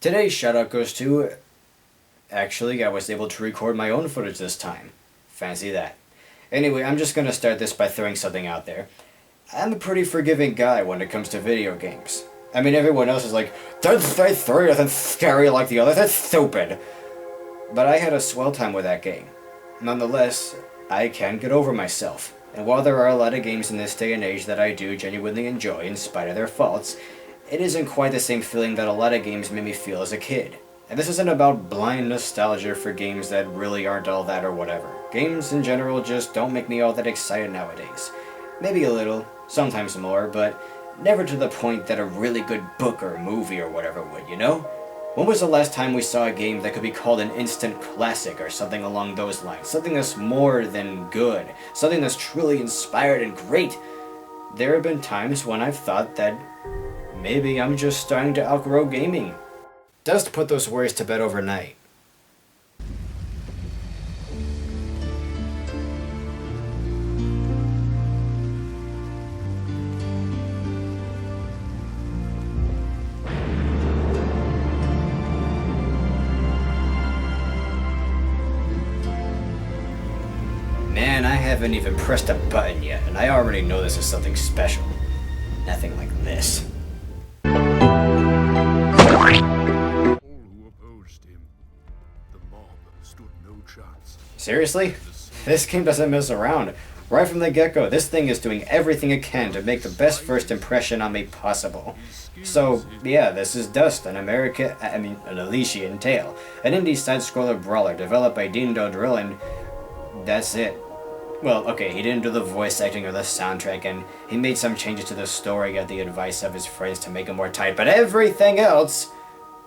Today's shoutout goes to... Actually, I was able to record my own footage this time. Fancy that. Anyway, I'm just gonna start this by throwing something out there. I'm a pretty forgiving guy when it comes to video games. I mean, everyone else is like, that 3 isn't scary like the other, that's stupid. But I had a swell time with that game. Nonetheless, I can't get over myself. And while there are a lot of games in this day and age that I do genuinely enjoy in spite of their faults, it isn't quite the same feeling that a lot of games made me feel as a kid. And this isn't about blind nostalgia for games that really aren't all that or whatever. Games in general just don't make me all that excited nowadays. Maybe a little, sometimes more, but never to the point that a really good book or movie or whatever would, you know? When was the last time we saw a game that could be called an instant classic or something along those lines? Something that's more than good. Something that's truly inspired and great. There have been times when I've thought that maybe I'm just starting to outgrow gaming. Dust put those worries to bed overnight. Man, I haven't even pressed a button yet, and I already know this is something special. Nothing like this. All who opposed him, the mob stood no chance. Seriously? This game doesn't mess around. Right from the get-go, this thing is doing everything it can to make the best first impression on me possible. So, yeah, this is Dust, an Elysian tale. An indie side-scroller brawler developed by Dean Dodrill, and that's it. Well, okay, he didn't do the voice acting or the soundtrack, and he made some changes to the story at the advice of his friends to make it more tight, but everything else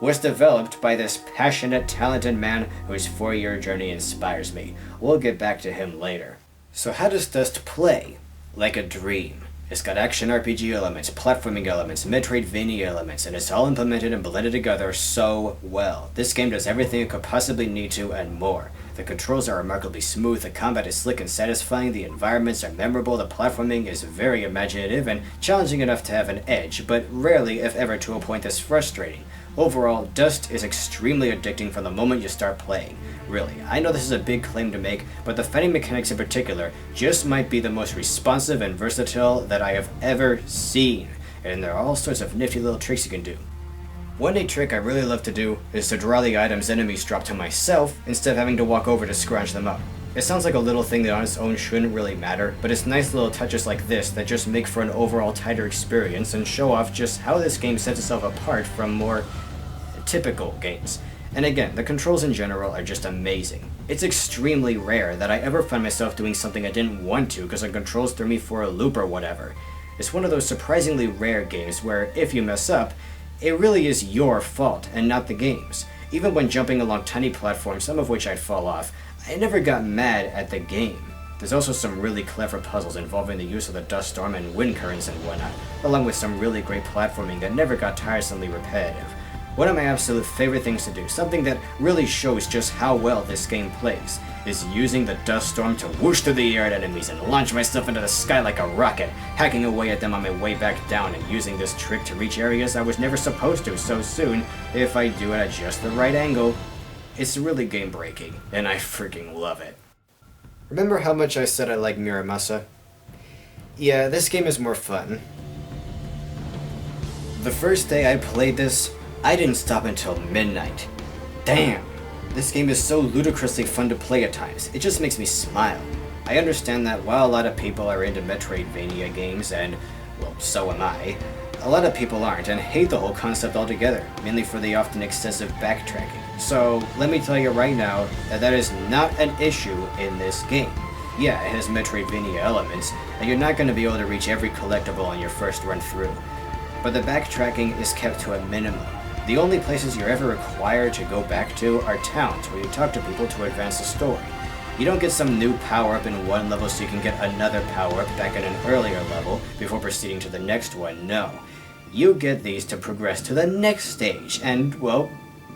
was developed by this passionate, talented man whose 4-year journey inspires me. We'll get back to him later. So how does Dust play? Like a dream. It's got action RPG elements, platforming elements, Metroidvania elements, and it's all implemented and blended together so well. This game does everything it could possibly need to and more. The controls are remarkably smooth, the combat is slick and satisfying, the environments are memorable, the platforming is very imaginative and challenging enough to have an edge, but rarely, if ever, to a point that's frustrating. Overall, Dust is extremely addicting from the moment you start playing. Really, I know this is a big claim to make, but the fighting mechanics in particular just might be the most responsive and versatile that I have ever seen, and there are all sorts of nifty little tricks you can do. One neat trick I really love to do is to draw the items enemies drop to myself instead of having to walk over to scrounge them up. It sounds like a little thing that on its own shouldn't really matter, but it's nice little touches like this that just make for an overall tighter experience and show off just how this game sets itself apart from more typical games. And again, the controls in general are just amazing. It's extremely rare that I ever find myself doing something I didn't want to because the controls threw me for a loop or whatever. It's one of those surprisingly rare games where if you mess up, it really is your fault and not the game's. Even when jumping along tiny platforms, some of which I'd fall off, I never got mad at the game. There's also some really clever puzzles involving the use of the dust storm and wind currents and whatnot, along with some really great platforming that never got tiresomely repetitive. One of my absolute favorite things to do, something that really shows just how well this game plays, is using the dust storm to whoosh through the air at enemies and launch myself into the sky like a rocket, hacking away at them on my way back down and using this trick to reach areas I was never supposed to so soon if I do it at just the right angle. It's really game-breaking, and I freaking love it. Remember how much I said I like Miramasa? Yeah, this game is more fun. The first day I played this, I didn't stop until midnight. Damn! This game is so ludicrously fun to play at times, it just makes me smile. I understand that while a lot of people are into Metroidvania games, and, well, so am I, a lot of people aren't and hate the whole concept altogether, mainly for the often excessive backtracking. So, let me tell you right now that that is not an issue in this game. Yeah, it has Metroidvania elements, and you're not going to be able to reach every collectible on your first run through. But the backtracking is kept to a minimum. The only places you're ever required to go back to are towns where you talk to people to advance the story. You don't get some new power-up in one level so you can get another power-up back in an earlier level before proceeding to the next one, no. You get these to progress to the next stage, and, well,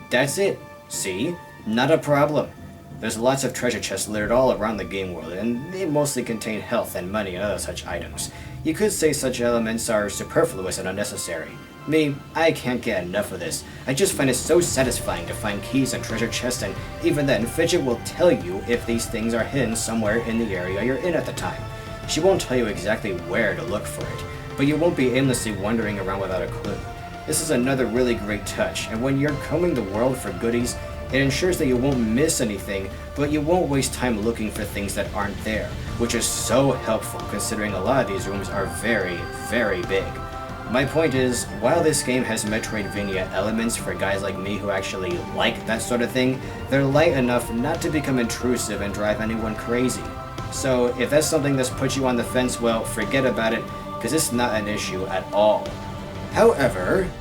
that's it. See? Not a problem. There's lots of treasure chests littered all around the game world, and they mostly contain health and money and other such items. You could say such elements are superfluous and unnecessary. Me, I can't get enough of this. I just find it so satisfying to find keys and treasure chests, and even then, Fidget will tell you if these things are hidden somewhere in the area you're in at the time. She won't tell you exactly where to look for it, but you won't be aimlessly wandering around without a clue. This is another really great touch, and when you're combing the world for goodies, it ensures that you won't miss anything, but you won't waste time looking for things that aren't there, which is so helpful considering a lot of these rooms are very, very big. My point is, while this game has Metroidvania elements for guys like me who actually like that sort of thing, they're light enough not to become intrusive and drive anyone crazy. So if that's something that's put you on the fence, well, forget about it, because it's not an issue at all. However,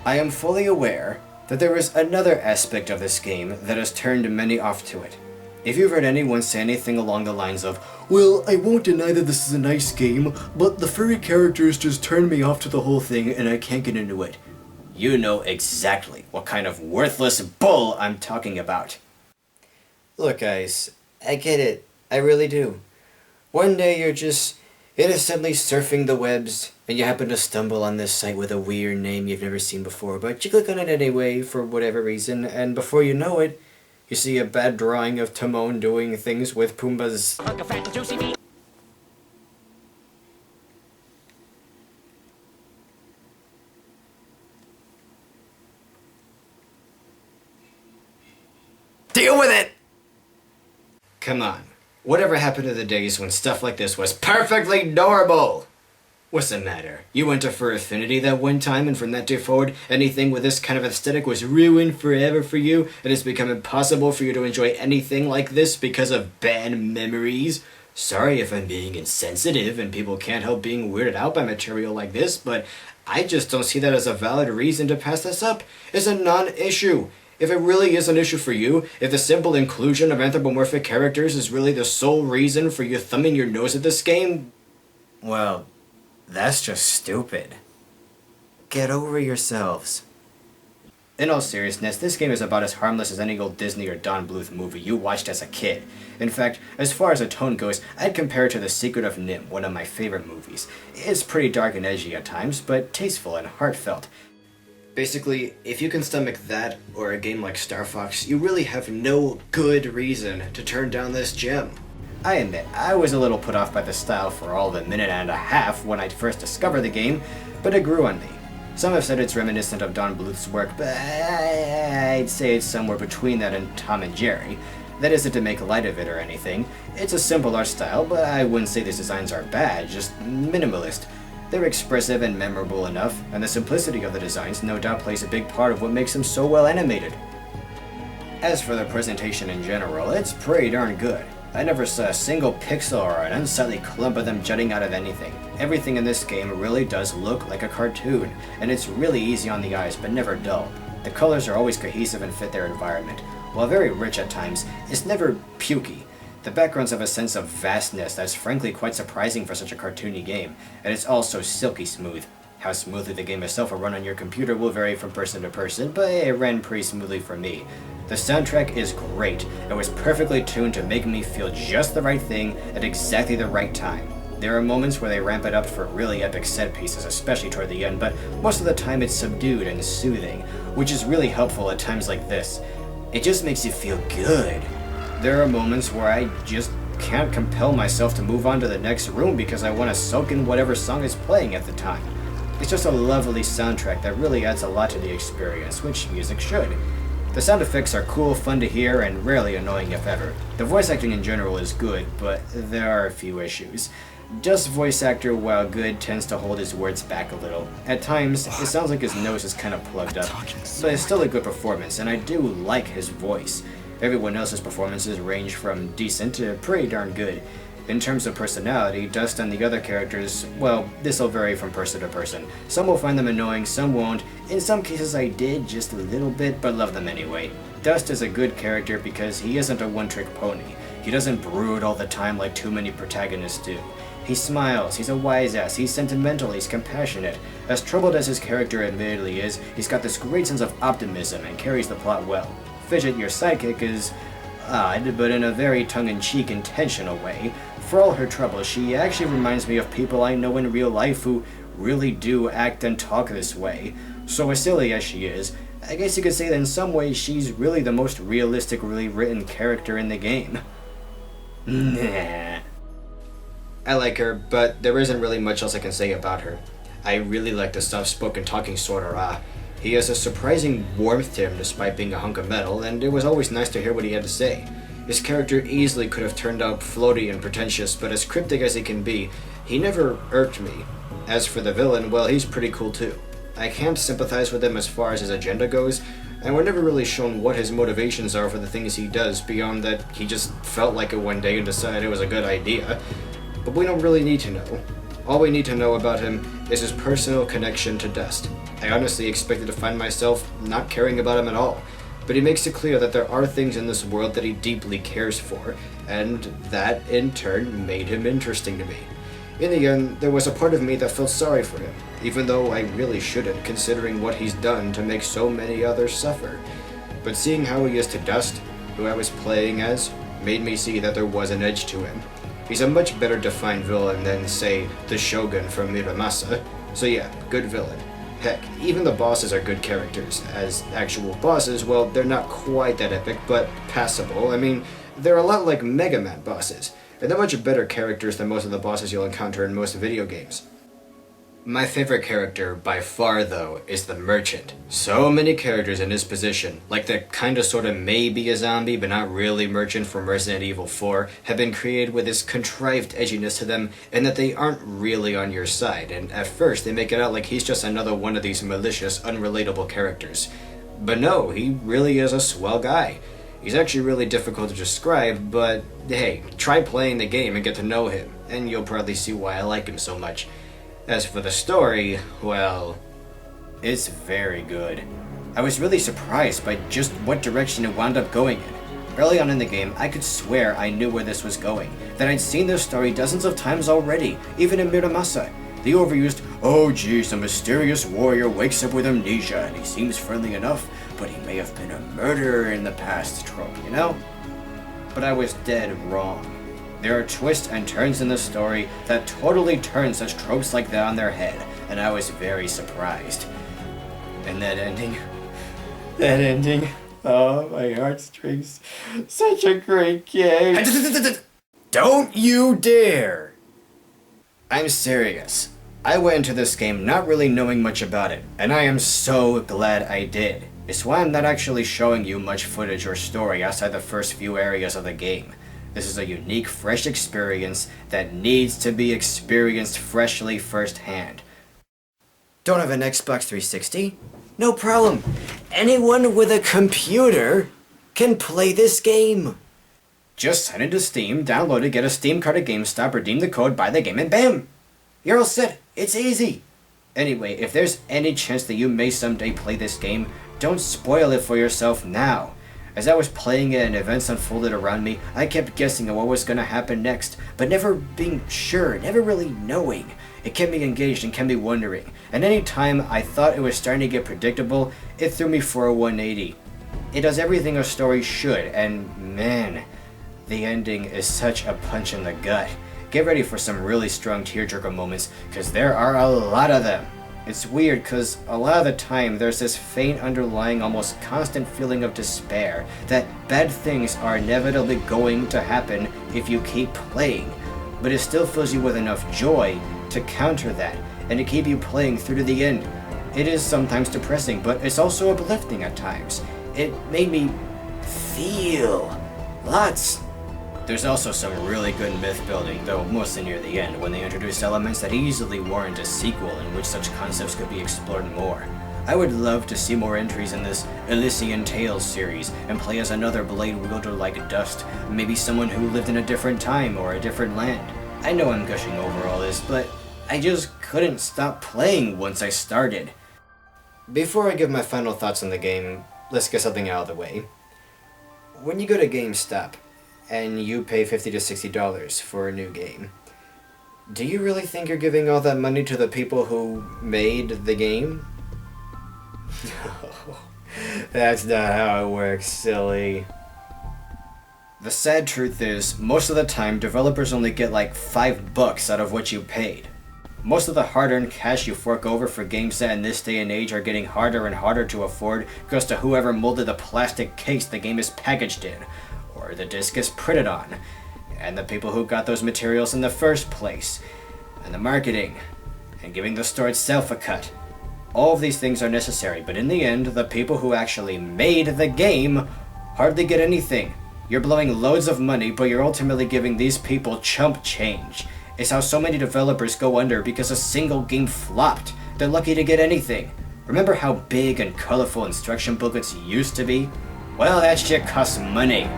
I am fully aware that there is another aspect of this game that has turned many off to it. If you've heard anyone say anything along the lines of, "Well, I won't deny that this is a nice game, but the furry characters just turned me off to the whole thing and I can't get into it," you know exactly what kind of worthless bull I'm talking about. Look guys, I get it. I really do. One day you're just innocently surfing the webs, and you happen to stumble on this site with a weird name you've never seen before, but you click on it anyway for whatever reason, and before you know it, you see a bad drawing of Timon doing things with Pumbaa's... Deal with it! Come on. Whatever happened to the days when stuff like this was perfectly normal? What's the matter? You went to Fur Affinity that one time, and from that day forward, anything with this kind of aesthetic was ruined forever for you, and it's become impossible for you to enjoy anything like this because of bad memories? Sorry if I'm being insensitive and people can't help being weirded out by material like this, but I just don't see that as a valid reason to pass this up. It's a non-issue. If it really is an issue for you, if the simple inclusion of anthropomorphic characters is really the sole reason for you thumbing your nose at this game, well, that's just stupid. Get over yourselves. In all seriousness, this game is about as harmless as any old Disney or Don Bluth movie you watched as a kid. In fact, as far as the tone goes, I'd compare it to The Secret of Nim, one of my favorite movies. It's pretty dark and edgy at times, but tasteful and heartfelt. Basically, if you can stomach that, or a game like Star Fox, you really have no good reason to turn down this gem. I admit, I was a little put off by the style for all the minute and a half when I first discovered the game, but it grew on me. Some have said it's reminiscent of Don Bluth's work, but I'd say it's somewhere between that and Tom and Jerry. That isn't to make light of it or anything. It's a simple art style, but I wouldn't say these designs are bad, just minimalist. They're expressive and memorable enough, and the simplicity of the designs no doubt plays a big part of what makes them so well animated. As for the presentation in general, it's pretty darn good. I never saw a single pixel or an unsightly clump of them jutting out of anything. Everything in this game really does look like a cartoon, and it's really easy on the eyes but never dull. The colors are always cohesive and fit their environment. While very rich at times, it's never pukey. The backgrounds have a sense of vastness that's frankly quite surprising for such a cartoony game, and it's also silky smooth. How smoothly the game itself will run on your computer will vary from person to person, but it ran pretty smoothly for me. The soundtrack is great. It was perfectly tuned to make me feel just the right thing at exactly the right time. There are moments where they ramp it up for really epic set pieces, especially toward the end, but most of the time it's subdued and soothing, which is really helpful at times like this. It just makes you feel good. There are moments where I just can't compel myself to move on to the next room because I want to soak in whatever song is playing at the time. It's just a lovely soundtrack that really adds a lot to the experience, which music should. The sound effects are cool, fun to hear, and rarely annoying if ever. The voice acting in general is good, but there are a few issues. Dust's voice actor, while good, tends to hold his words back a little. At times, it sounds like his nose is kind of plugged up, but it's still a good performance, and I do like his voice. Everyone else's performances range from decent to pretty darn good. In terms of personality, Dust and the other characters, well, this'll vary from person to person. Some will find them annoying, some won't. In some cases I did, just a little bit, but love them anyway. Dust is a good character because he isn't a one-trick pony. He doesn't brood all the time like too many protagonists do. He smiles, he's a wise ass, he's sentimental, he's compassionate. As troubled as his character admittedly is, he's got this great sense of optimism and carries the plot well. Fidget, your sidekick, is odd, but in a very tongue-in-cheek, intentional way. For all her troubles, she actually reminds me of people I know in real life who really do act and talk this way. So as silly as she is, I guess you could say that in some ways she's really the most realistically written character in the game. Nah. I like her, but there isn't really much else I can say about her. I really like the soft-spoken talking Sora. He has a surprising warmth to him despite being a hunk of metal, and it was always nice to hear what he had to say. His character easily could have turned out floaty and pretentious, but as cryptic as he can be, he never irked me. As for the villain, well, he's pretty cool too. I can't sympathize with him as far as his agenda goes, and we're never really shown what his motivations are for the things he does, beyond that he just felt like it one day and decided it was a good idea. But we don't really need to know. All we need to know about him is his personal connection to Dust. I honestly expected to find myself not caring about him at all, but he makes it clear that there are things in this world that he deeply cares for, and that, in turn, made him interesting to me. In the end, there was a part of me that felt sorry for him, even though I really shouldn't, considering what he's done to make so many others suffer. But seeing how he is to Dust, who I was playing as, made me see that there was an edge to him. He's a much better defined villain than, say, the Shogun from Miramasa. So yeah, good villain. Heck, even the bosses are good characters. As actual bosses, well, they're not quite that epic, but passable. I mean, they're a lot like Mega Man bosses, and they're much better characters than most of the bosses you'll encounter in most video games. My favorite character, by far though, is the Merchant. So many characters in his position, like the kinda sorta maybe a zombie but not really Merchant from Resident Evil 4, have been created with this contrived edginess to them, and that they aren't really on your side, and at first they make it out like he's just another one of these malicious, unrelatable characters. But no, he really is a swell guy. He's actually really difficult to describe, but hey, try playing the game and get to know him, and you'll probably see why I like him so much. As for the story, well, it's very good. I was really surprised by just what direction it wound up going in. Early on in the game, I could swear I knew where this was going, that I'd seen this story dozens of times already, even in Miramasa. The overused, oh geez, a mysterious warrior wakes up with amnesia and he seems friendly enough, but he may have been a murderer in the past trope, you know? But I was dead wrong. There are twists and turns in the story that totally turn such tropes like that on their head, and I was very surprised. And that ending, oh, my heartstrings. Such a great game. Don't you dare! I'm serious. I went into this game not really knowing much about it, and I am so glad I did. It's why I'm not actually showing you much footage or story outside the first few areas of the game. This is a unique, fresh experience that needs to be experienced freshly firsthand. Don't have an Xbox 360? No problem. Anyone with a computer can play this game. Just sign into Steam, download it, get a Steam card at GameStop, redeem the code, buy the game, and bam! You're all set. It's easy. Anyway, if there's any chance that you may someday play this game, don't spoil it for yourself now. As I was playing it and events unfolded around me, I kept guessing at what was going to happen next, but never being sure, never really knowing. It kept me engaged and kept me wondering, and any time I thought it was starting to get predictable, it threw me for a 180. It does everything a story should, and man, the ending is such a punch in the gut. Get ready for some really strong tearjerker moments, because there are a lot of them. It's weird because a lot of the time there's this faint underlying almost constant feeling of despair that bad things are inevitably going to happen if you keep playing, but it still fills you with enough joy to counter that and to keep you playing through to the end. It is sometimes depressing, but it's also uplifting at times. It made me feel lots. There's also some really good myth building, though mostly near the end, when they introduce elements that easily warrant a sequel in which such concepts could be explored more. I would love to see more entries in this Elysian Tales series, and play as another blade wielder like Dust, maybe someone who lived in a different time or a different land. I know I'm gushing over all this, but I just couldn't stop playing once I started. Before I give my final thoughts on the game, let's get something out of the way. When you go to GameStop, and you pay $50 to $60 for a new game, do you really think you're giving all that money to the people who made the game? No, that's not how it works, silly. The sad truth is, most of the time, developers only get like $5 out of what you paid. Most of the hard-earned cash you fork over for games that in this day and age are getting harder and harder to afford goes to whoever molded the plastic case the game is packaged in, or the disc is printed on, and the people who got those materials in the first place, and the marketing, and giving the store itself a cut. All of these things are necessary, but in the end, the people who actually made the game hardly get anything. You're blowing loads of money, but you're ultimately giving these people chump change. It's how so many developers go under because a single game flopped. They're lucky to get anything. Remember how big and colorful instruction booklets used to be? Well, that shit costs money.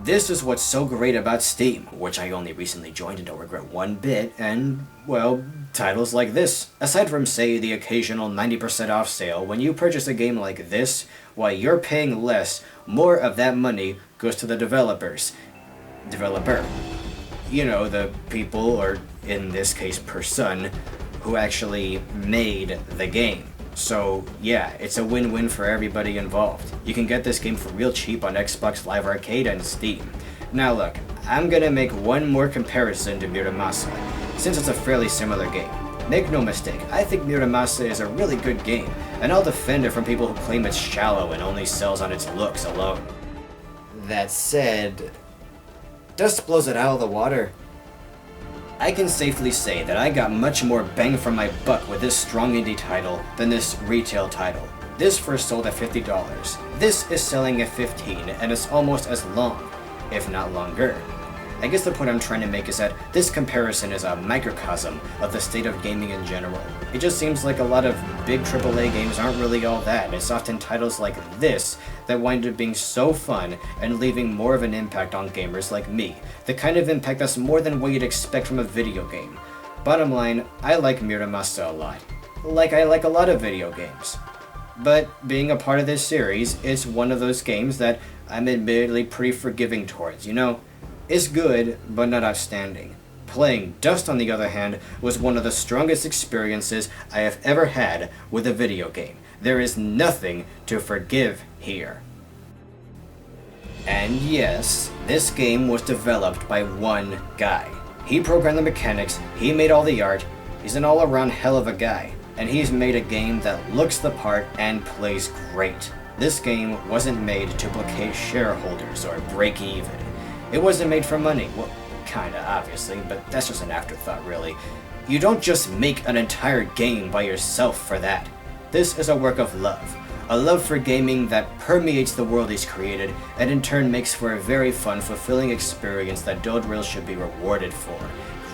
This is what's so great about Steam, which I only recently joined and don't regret one bit, and, well, titles like this. Aside from, say, the occasional 90% off sale, when you purchase a game like this, while you're paying less, more of that money goes to the developer. You know, the people, or in this case, person, who actually made the game. So, yeah, it's a win-win for everybody involved. You can get this game for real cheap on Xbox Live Arcade and Steam. Now look, I'm gonna make one more comparison to Muramasa, since it's a fairly similar game. Make no mistake, I think Muramasa is a really good game, and I'll defend it from people who claim it's shallow and only sells on its looks alone. That said, Dust blows it out of the water. I can safely say that I got much more bang for my buck with this strong indie title than this retail title. This first sold at $50. This is selling at $15, and it's almost as long, if not longer. I guess the point I'm trying to make is that this comparison is a microcosm of the state of gaming in general. It just seems like a lot of big AAA games aren't really all that, and it's often titles like this that wind up being so fun and leaving more of an impact on gamers like me. The kind of impact that's more than what you'd expect from a video game. Bottom line, I like Muramasa a lot. Like I like a lot of video games. But being a part of this series, it's one of those games that I'm admittedly pretty forgiving towards, you know? It's good, but not outstanding. Playing Dust, on the other hand, was one of the strongest experiences I have ever had with a video game. There is nothing to forgive here. And yes, this game was developed by one guy. He programmed the mechanics, he made all the art, he's an all-around hell of a guy, and he's made a game that looks the part and plays great. This game wasn't made to placate shareholders or break even. It wasn't made for money. Well, kinda, obviously, but that's just an afterthought, really. You don't just make an entire game by yourself for that. This is a work of love. A love for gaming that permeates the world he's created, and in turn makes for a very fun, fulfilling experience that Dodrill should be rewarded for.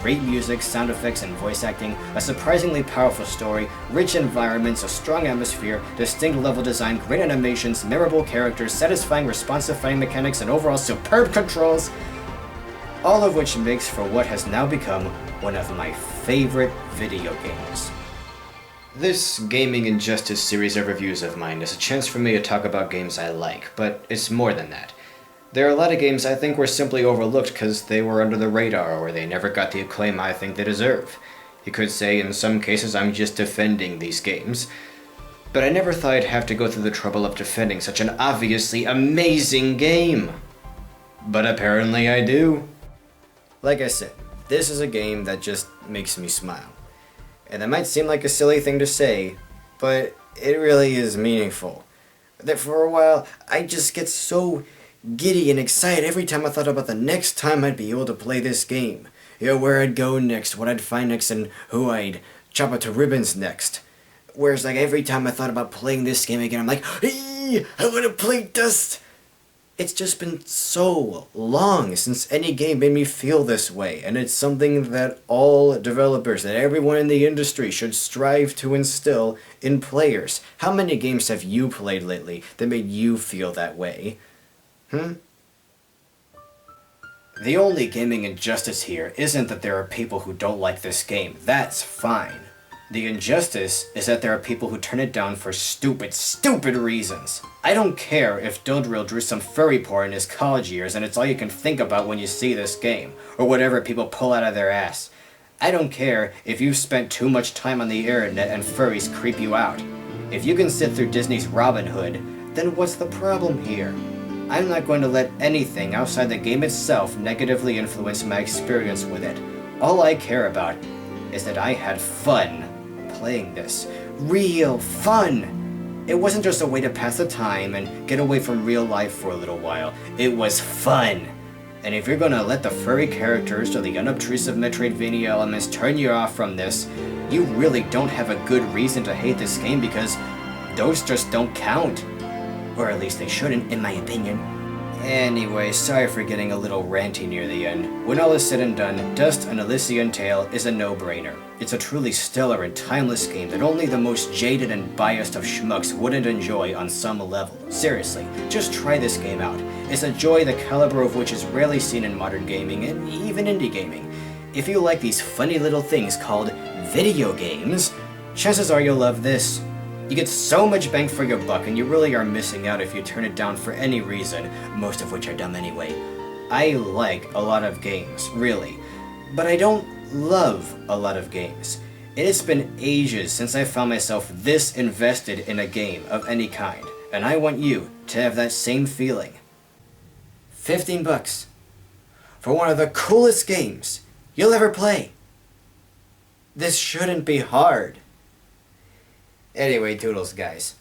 Great music, sound effects, and voice acting, a surprisingly powerful story, rich environments, a strong atmosphere, distinct level design, great animations, memorable characters, satisfying responsive fighting mechanics, and overall superb controls, all of which makes for what has now become one of my favorite video games. This Gaming Injustice series of reviews of mine is a chance for me to talk about games I like, but it's more than that. There are a lot of games I think were simply overlooked because they were under the radar or they never got the acclaim I think they deserve. You could say in some cases I'm just defending these games, but I never thought I'd have to go through the trouble of defending such an obviously amazing game. But apparently I do. Like I said, this is a game that just makes me smile. And that might seem like a silly thing to say, but it really is meaningful. That for a while, I just get so giddy and excited every time I thought about the next time I'd be able to play this game. You know, where I'd go next, what I'd find next, and who I'd chop up to ribbons next. Whereas, like, every time I thought about playing this game again, I'm like, hey, I want to play Dust! It's just been so long since any game made me feel this way, and it's something that all developers, that everyone in the industry should strive to instill in players. How many games have you played lately that made you feel that way? The only gaming injustice here isn't that there are people who don't like this game. That's fine. The injustice is that there are people who turn it down for stupid, stupid reasons. I don't care if Dodrill drew some furry porn in his college years and it's all you can think about when you see this game, or whatever people pull out of their ass. I don't care if you've spent too much time on the internet and furries creep you out. If you can sit through Disney's Robin Hood, then what's the problem here? I'm not going to let anything outside the game itself negatively influence my experience with it. All I care about is that I had fun playing this. Real fun! It wasn't just a way to pass the time and get away from real life for a little while. It was fun! And if you're gonna let the furry characters or the unobtrusive Metroidvania elements turn you off from this, you really don't have a good reason to hate this game because those just don't count. Or at least they shouldn't, in my opinion. Anyway, sorry for getting a little ranty near the end. When all is said and done, Dust: An Elysian Tale is a no-brainer. It's a truly stellar and timeless game that only the most jaded and biased of schmucks wouldn't enjoy on some level. Seriously, just try this game out. It's a joy the caliber of which is rarely seen in modern gaming and even indie gaming. If you like these funny little things called video games, chances are you'll love this. You get so much bang for your buck, and you really are missing out if you turn it down for any reason, most of which are dumb anyway. I like a lot of games, really, but I don't love a lot of games. It has been ages since I found myself this invested in a game of any kind, and I want you to have that same feeling. $15 for one of the coolest games you'll ever play. This shouldn't be hard. Anyway, doodles, guys.